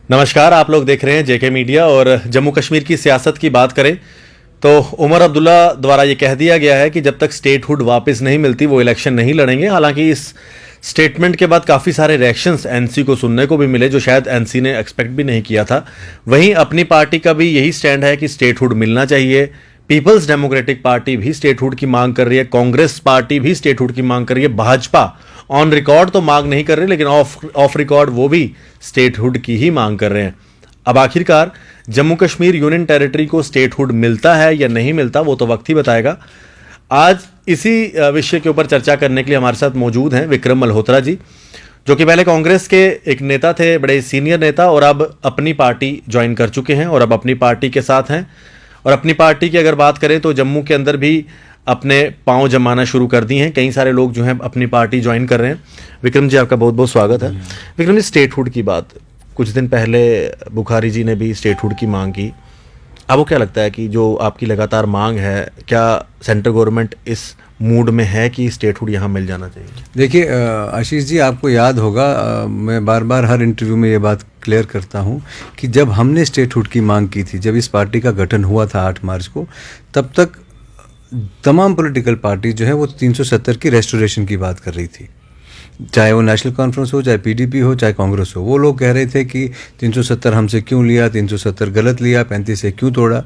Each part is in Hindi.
नमस्कार, आप लोग देख रहे हैं जेके मीडिया। और जम्मू कश्मीर की सियासत की बात करें तो उमर अब्दुल्ला द्वारा ये कह दिया गया है कि जब तक स्टेटहुड वापस नहीं मिलती वो इलेक्शन नहीं लड़ेंगे। हालांकि इस स्टेटमेंट के बाद काफ़ी सारे रिएक्शंस एनसी को सुनने को भी मिले जो शायद एनसी ने एक्सपेक्ट भी नहीं किया था। वहीं अपनी पार्टी का भी यही स्टैंड है कि स्टेटहुड मिलना चाहिए। पीपल्स डेमोक्रेटिक पार्टी भी स्टेटहुड की मांग कर रही है, कांग्रेस पार्टी भी स्टेटहुड की मांग कर रही है, भाजपा ऑन रिकॉर्ड तो मांग नहीं कर रही लेकिन ऑफ रिकॉर्ड वो भी स्टेटहुड की ही मांग कर रहे हैं। अब आखिरकार जम्मू कश्मीर यूनियन टेरिटरी को स्टेटहुड मिलता है या नहीं मिलता वो तो वक्त ही बताएगा। आज इसी विषय के ऊपर चर्चा करने के लिए हमारे साथ मौजूद हैं विक्रम मल्होत्रा जी, जो कि पहले कांग्रेस के एक नेता थे, बड़े सीनियर नेता, और अब अपनी पार्टी ज्वाइन कर चुके हैं और अब अपनी पार्टी के साथ हैं। और अपनी पार्टी की अगर बात करें तो जम्मू के अंदर भी अपने पांव जमाना शुरू कर दिए हैं। कई सारे लोग जो हैं अपनी पार्टी ज्वाइन कर रहे हैं। विक्रम जी, आपका बहुत बहुत स्वागत है। विक्रम जी, स्टेटहुड की बात, कुछ दिन पहले बुखारी जी ने भी स्टेटहुड की मांग की। अब वो क्या लगता है कि जो आपकी लगातार मांग है, क्या सेंट्रल गवर्नमेंट इस मूड में है कि स्टेटहुड यहाँ मिल जाना चाहिए? देखिए आशीष जी, आपको याद होगा मैं बार बार हर इंटरव्यू में ये बात क्लियर करता हूँ कि जब हमने स्टेटहुड की मांग की थी, जब इस पार्टी का गठन हुआ था 8 मार्च को, तब तक तमाम पॉलिटिकल पार्टी जो है वो 370 की रेस्टोरेशन की बात कर रही थी। चाहे वो नेशनल कॉन्फ्रेंस हो, चाहे पीडीपी हो, चाहे कांग्रेस हो, वो लोग कह रहे थे कि 370 हमसे क्यों लिया, 370 गलत लिया, 35 से क्यों तोड़ा।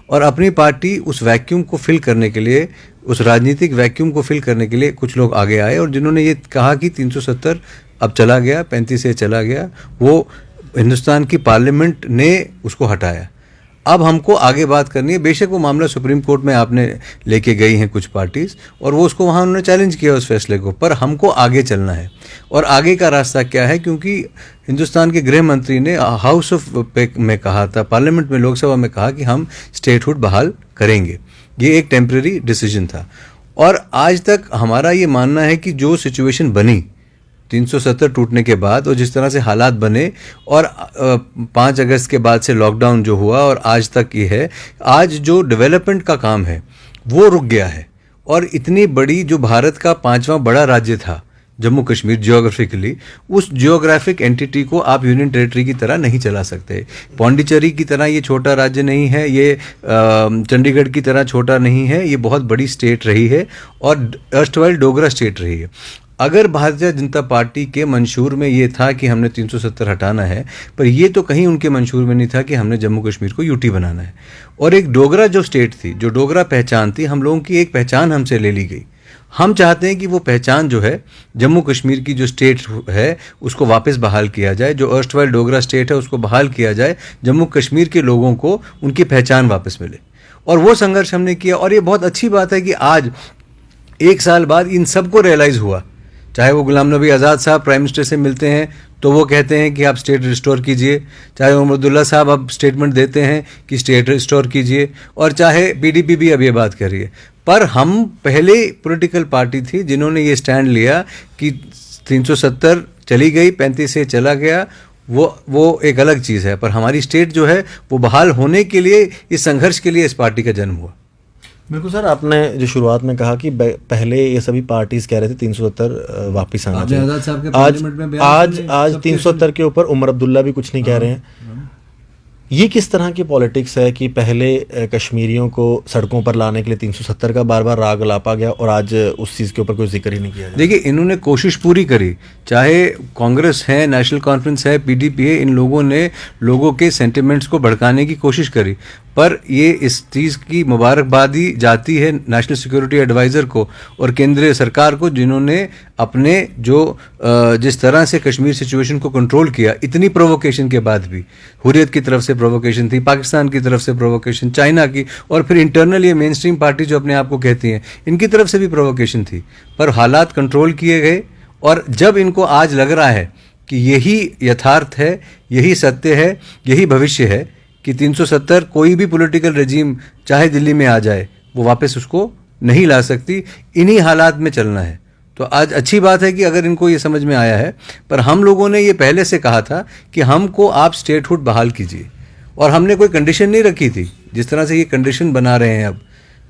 और अपनी पार्टी उस वैक्यूम को फिल करने के लिए, उस राजनीतिक वैक्यूम को फिल करने के लिए कुछ लोग आगे आए और जिन्होंने ये कहा कि 370 अब चला गया, 35 से चला गया, वो हिंदुस्तान की पार्लियामेंट ने उसको हटाया। अब हमको आगे बात करनी है। बेशक वो मामला सुप्रीम कोर्ट में आपने लेके गई हैं कुछ पार्टीज और वो उसको वहाँ उन्होंने चैलेंज किया उस फैसले को, पर हमको आगे चलना है। और आगे का रास्ता क्या है, क्योंकि हिंदुस्तान के गृह मंत्री ने हाउस ऑफ में कहा था, पार्लियामेंट में, लोकसभा में कहा कि हम स्टेटहुड बहाल करेंगे। ये एक टेम्परेरी डिसीजन था और आज तक हमारा ये मानना है कि जो सिचुएशन बनी 370 टूटने के बाद और जिस तरह से हालात बने और 5 अगस्त के बाद से लॉकडाउन जो हुआ और आज तक ये है, आज जो डेवलपमेंट का काम है वो रुक गया है। और इतनी बड़ी, जो भारत का 5वां बड़ा राज्य था जम्मू कश्मीर जियोग्राफिकली, उस जियोग्राफिक एंटिटी को आप यूनियन टेरिटरी की तरह नहीं चला सकते। पौंडीचेरी की तरह ये छोटा राज्य नहीं है, ये चंडीगढ़ की तरह छोटा नहीं है, ये बहुत बड़ी स्टेट रही है और अर्स्टवाइल डोगरा स्टेट रही है। अगर भारतीय जनता पार्टी के मंशूर में ये था कि हमने 370 हटाना है, पर ये तो कहीं उनके मंशूर में नहीं था कि हमने जम्मू कश्मीर को यूटी बनाना है। और एक डोगरा जो स्टेट थी, जो डोगरा पहचान थी, हम लोगों की एक पहचान हमसे ले ली गई। हम चाहते हैं कि वो पहचान जो है जम्मू कश्मीर की जो स्टेट है उसको वापस बहाल किया जाए, जो अर्स्टवाइल डोगरा स्टेट है उसको बहाल किया जाए, जम्मू कश्मीर के लोगों को उनकी पहचान वापस मिले। और वो संघर्ष हमने किया और ये बहुत अच्छी बात है कि आज 1 साल बाद इन सबको रियलाइज़ हुआ। चाहे वो गुलाम नबी आज़ाद साहब प्राइम मिनिस्टर से मिलते हैं तो वो कहते हैं कि आप स्टेट रिस्टोर कीजिए, चाहे उमर अब्दुल्ला साहब अब स्टेटमेंट देते हैं कि स्टेट रिस्टोर कीजिए, और चाहे पीडीपी भी अब ये बात कर रही है। पर हम पहले पॉलिटिकल पार्टी थी जिन्होंने ये स्टैंड लिया कि 370 चली गई, 35 से चला गया, वो एक अलग चीज़ है। पर हमारी स्टेट जो है वो बहाल होने के लिए, इस संघर्ष के लिए इस पार्टी का जन्म हुआ। बिल्कुल सर, आपने जो शुरुआत में कहा कि पहले ये सभी पार्टीज कह रहे थे 370 वापस आना चाहिए। आज 370 के ऊपर उमर अब्दुल्ला भी कुछ नहीं कह रहे हैं। ये किस तरह की पॉलिटिक्स है कि पहले कश्मीरियों को सड़कों पर लाने के लिए 370 का बार बार राग लापा गया और आज उस चीज़ के ऊपर कोई जिक्र ही नहीं किया? देखिए, इन्होंने कोशिश पूरी करी, चाहे कांग्रेस है, नेशनल कॉन्फ्रेंस है, पीडीपी है, इन लोगों ने लोगों के सेंटिमेंट्स को भड़काने की कोशिश करी। पर ये इस चीज़ की मुबारकबादी जाती है नेशनल सिक्योरिटी एडवाइज़र को और केंद्रीय सरकार को, जिन्होंने अपने जिस तरह से कश्मीर सिचुएशन को कंट्रोल किया, इतनी प्रोवोकेशन के बाद भी। हुर्रियत की तरफ से प्रोवोकेशन थी, पाकिस्तान की तरफ से प्रोवोकेशन, चाइना की, और फिर इंटरनल ये मेन स्ट्रीम पार्टी जो अपने आप को कहती हैं, इनकी तरफ से भी प्रोवोकेशन थी। पर हालात कंट्रोल किए गए और जब इनको आज लग रहा है कि यही यथार्थ है, यही सत्य है, यही भविष्य है कि 370 कोई भी पॉलिटिकल रेजिम चाहे दिल्ली में आ जाए वो वापस उसको नहीं ला सकती, इन्हीं हालात में चलना है। तो आज अच्छी बात है कि अगर इनको ये समझ में आया है। पर हम लोगों ने ये पहले से कहा था कि हमको आप स्टेटहुड बहाल कीजिए और हमने कोई कंडीशन नहीं रखी थी जिस तरह से ये कंडीशन बना रहे हैं अब।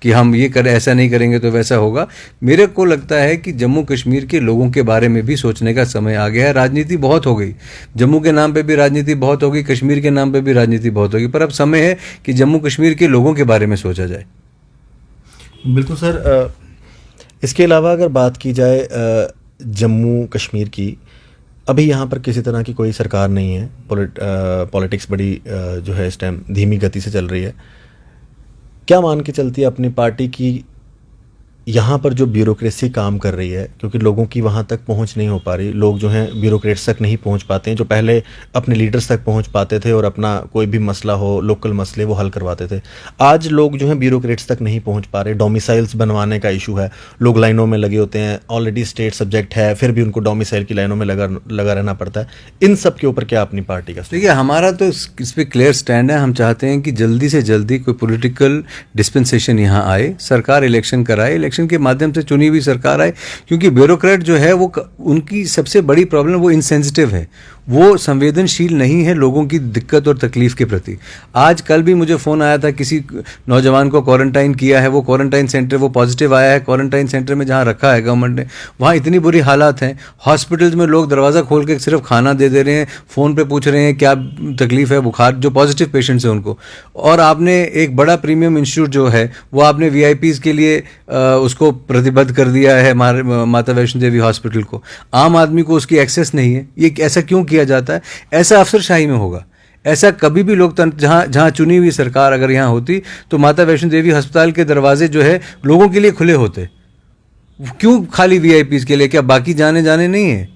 कि हम ये करें, ऐसा नहीं करेंगे तो वैसा होगा। मेरे को लगता है कि जम्मू कश्मीर के लोगों के बारे में भी सोचने का समय आ गया है। राजनीति बहुत हो गई, जम्मू के नाम पे भी राजनीति बहुत हो गई, कश्मीर के नाम पे भी राजनीति बहुत होगी, पर अब समय है कि जम्मू कश्मीर के लोगों के बारे में सोचा जाए। बिल्कुल सर। इसके अलावा अगर बात की जाए जम्मू कश्मीर की, अभी यहाँ पर किसी तरह की कोई सरकार नहीं है। पॉलिटिक्स बड़ी जो है इस टाइम धीमी गति से चल रही है। क्या मान के चलती है अपनी पार्टी की यहाँ पर जो ब्यूरोक्रेसी काम कर रही है, क्योंकि लोगों की वहाँ तक पहुँच नहीं हो पा रही, लोग जो हैं ब्यूरोक्रेट्स तक नहीं पहुँच पाते हैं, जो पहले अपने लीडर्स तक पहुँच पाते थे और अपना कोई भी मसला हो, लोकल मसले वो हल करवाते थे। आज लोग जो हैं ब्यूरोक्रेट्स तक नहीं पहुँच पा रहे। डोमिसाइल्स बनवाने का इशू है, लोग लाइनों में लगे होते हैं, ऑलरेडी स्टेट सब्जेक्ट है, फिर भी उनको डोमिसाइल की लाइनों में लगा रहना पड़ता है। इन सब के ऊपर क्या अपनी पार्टी का? देखिए, हमारा तो इस पर क्लियर स्टैंड है। हम चाहते हैं कि जल्दी से जल्दी कोई पॉलिटिकल डिस्पेंसेशन यहाँ आए, सरकार इलेक्शन कराए, इलेक्शन के माध्यम से चुनी हुई सरकार आए, क्योंकि ब्यूरोक्रेट जो है वो उनकी सबसे बड़ी प्रॉब्लम वो इनसेंसिटिव है, वो संवेदनशील नहीं है लोगों की दिक्कत और तकलीफ के प्रति। आज कल भी मुझे फ़ोन आया था, किसी नौजवान को क्वारंटाइन किया है, वो क्वारंटाइन सेंटर, वो पॉजिटिव आया है क्वारंटाइन सेंटर में जहाँ रखा है गवर्नमेंट ने, वहाँ इतनी बुरी हालात हैं। हॉस्पिटल्स में लोग दरवाज़ा खोल के सिर्फ खाना दे रहे हैं, फ़ोन पे पूछ रहे हैं क्या तकलीफ है, बुखार, जो पॉजिटिव पेशेंट्स हैं उनको। और आपने एक बड़ा प्रीमियम इंस्टीट्यूट जो है वो आपने वीआईपीज़ के लिए उसको प्रतिबद्ध कर दिया है, माता वैष्णो देवी हॉस्पिटल को। आम आदमी को उसकी एक्सेस नहीं है। ये ऐसा क्यों किया जाता है? ऐसा अफसरशाही में होगा। ऐसा कभी भी लोकतंत्र, जहाँ चुनी हुई सरकार अगर यहाँ होती तो माता वैष्णो देवी अस्पताल के दरवाजे जो है लोगों के लिए खुले होते। क्यों खाली वीआईपीज़ के लिए? क्या बाकी जाने नहीं है?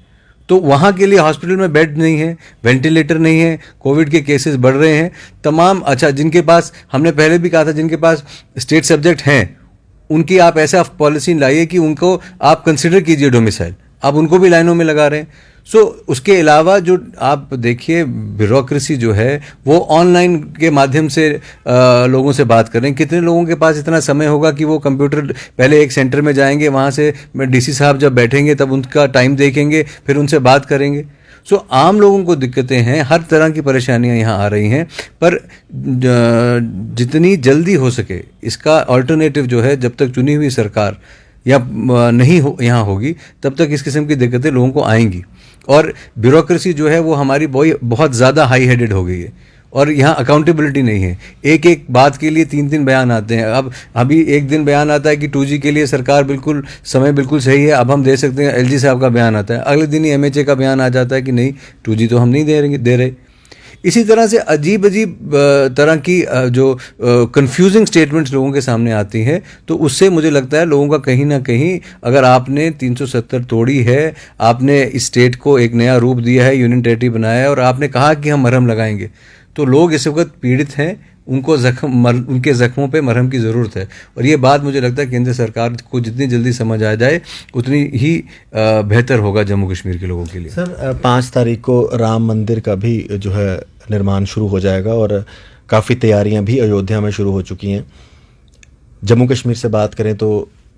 तो वहाँ के लिए हॉस्पिटल में बेड नहीं है, वेंटिलेटर नहीं है, कोविड के केसेस बढ़ रहे हैं तमाम। अच्छा, जिनके पास, हमने पहले भी कहा था, जिनके पास स्टेट सब्जेक्ट हैं उनकी आप ऐसा पॉलिसी लाइए कि उनको आप कंसिडर कीजिए डोमिसाइल, आप उनको भी लाइनों में लगा रहे हैं। सो उसके अलावा जो आप देखिए ब्यूरोक्रेसी जो है वो ऑनलाइन के माध्यम से लोगों से बात कर रहे हैं। कितने लोगों के पास इतना समय होगा कि वो कंप्यूटर, पहले एक सेंटर में जाएंगे, वहाँ से डीसी साहब जब बैठेंगे तब उनका टाइम देखेंगे, फिर उनसे बात करेंगे। सो आम लोगों को दिक्कतें हैं, हर तरह की परेशानियां यहाँ आ रही हैं, पर जितनी जल्दी हो सके इसका अल्टरनेटिव जो है, जब तक चुनी हुई सरकार या नहीं हो यहाँ होगी तब तक इस किस्म की दिक्कतें लोगों को आएंगी। और ब्यूरोक्रेसी जो है वो हमारी बहुत ज़्यादा हाई हेडेड हो गई है और यहाँ अकाउंटेबिलिटी नहीं है। एक एक बात के लिए 3-3 बयान आते हैं। अब अभी एक दिन बयान आता है कि 2G के लिए सरकार बिल्कुल समय बिल्कुल सही है, अब हम दे सकते हैं, LG साहब का बयान आता है, अगले दिन ही MHA का बयान आ जाता है कि नहीं 2G तो हम नहीं दे रहे। इसी तरह से अजीब तरह की जो कंफ्यूजिंग स्टेटमेंट्स लोगों के सामने आती हैं, तो उससे मुझे लगता है लोगों का कहीं ना कहीं, अगर आपने 370 तोड़ी है, आपने इस स्टेट को एक नया रूप दिया है, यूनियन टेरिटरी बनाया है और आपने कहा कि हम मरहम लगाएंगे, तो लोग इस वक्त पीड़ित हैं, उनको उनके जख्मों पे मरहम की ज़रूरत है। और ये बात मुझे लगता है केंद्र सरकार को जितनी जल्दी समझ आ जाए उतनी ही बेहतर होगा जम्मू कश्मीर के लोगों के लिए। सर, 5 तारीख को राम मंदिर का भी जो है निर्माण शुरू हो जाएगा और काफ़ी तैयारियां भी अयोध्या में शुरू हो चुकी हैं। जम्मू कश्मीर से बात करें तो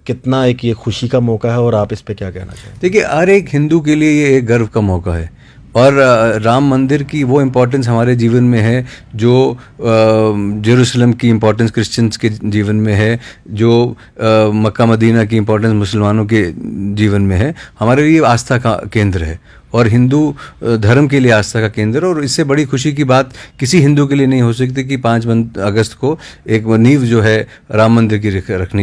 कितना एक ये खुशी का मौका है और आप इस पे क्या कहना चाहेंगे? देखिए, हर एक हिंदू के लिए ये एक गर्व का मौका है और राम मंदिर की वो इम्पोर्टेंस हमारे जीवन में है जो जेरूसलम की इम्पोर्टेंस क्रिश्चियंस के जीवन में है, जो मक्का मदीना की इम्पोर्टेंस मुसलमानों के जीवन में है। हमारे लिए आस्था का केंद्र है और हिंदू धर्म के लिए आस्था का केंद्र। और इससे बड़ी खुशी की बात किसी हिंदू के लिए नहीं हो सकती कि 5 अगस्त को एक नींव जो है राम मंदिर की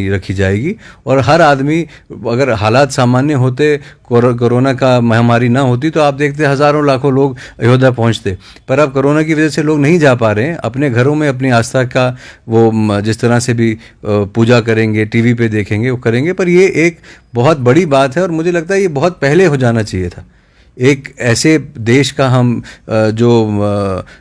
रखी जाएगी। और हर आदमी, अगर हालात सामान्य होते, कोरोना का महामारी ना होती, तो आप देखते हज़ारों लाखों लोग अयोध्या पहुंचते। पर अब कोरोना की वजह से लोग नहीं जा पा रहे हैं। अपने घरों में अपनी आस्था का वो जिस तरह से भी पूजा करेंगे, टीवी पे देखेंगे, वो करेंगे। पर ये एक बहुत बड़ी बात है और मुझे लगता है ये बहुत पहले हो जाना चाहिए था। एक ऐसे देश का हम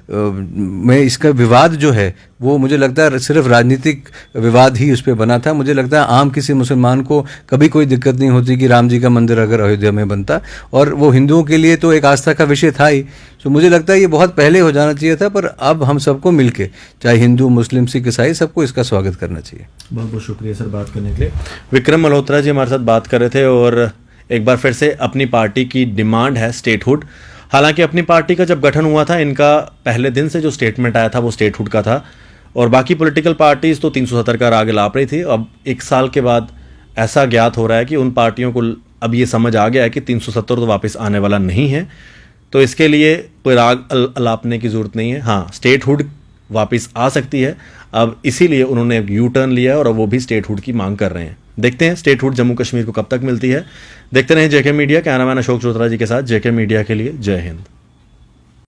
में इसका विवाद जो है वो मुझे लगता है सिर्फ राजनीतिक विवाद ही उस पर बना था। मुझे लगता है आम किसी मुसलमान को कभी कोई दिक्कत नहीं होती कि राम जी का मंदिर अगर अयोध्या में बनता, और वो हिंदुओं के लिए तो एक आस्था का विषय था ही। तो मुझे लगता है ये बहुत पहले हो जाना चाहिए था, पर अब हम सबको मिलके, चाहे हिंदू, मुस्लिम, सिख, ईसाई, सबको इसका स्वागत करना चाहिए। बहुत बहुत शुक्रिया सर बात करने के लिए। विक्रम मल्होत्रा जी हमारे साथ बात कर रहे थे और एक बार फिर से अपनी पार्टी की डिमांड है स्टेटहुड। हालांकि अपनी पार्टी का जब गठन हुआ था, इनका पहले दिन से जो स्टेटमेंट आया था वो स्टेटहुड का था और बाकी पॉलिटिकल पार्टीज तो 370 का राग लाप रही थी। अब 1 साल के बाद ऐसा ज्ञात हो रहा है कि उन पार्टियों को अब ये समझ आ गया है कि 370 तो वापस आने वाला नहीं है, तो इसके लिए कोई राग अलापने की ज़रूरत नहीं है। हाँ, स्टेटहुड वापस आ सकती है। अब इसीलिए उन्होंने एक यू टर्न लिया है और अब वो भी स्टेटहुड की मांग कर रहे हैं। देखते हैं स्टेटहुड जम्मू कश्मीर को कब तक मिलती है। देखते रहें जेके मीडिया। कैमरामैन अशोक चोत्रा जी के साथ जेके मीडिया के लिए जय हिंद।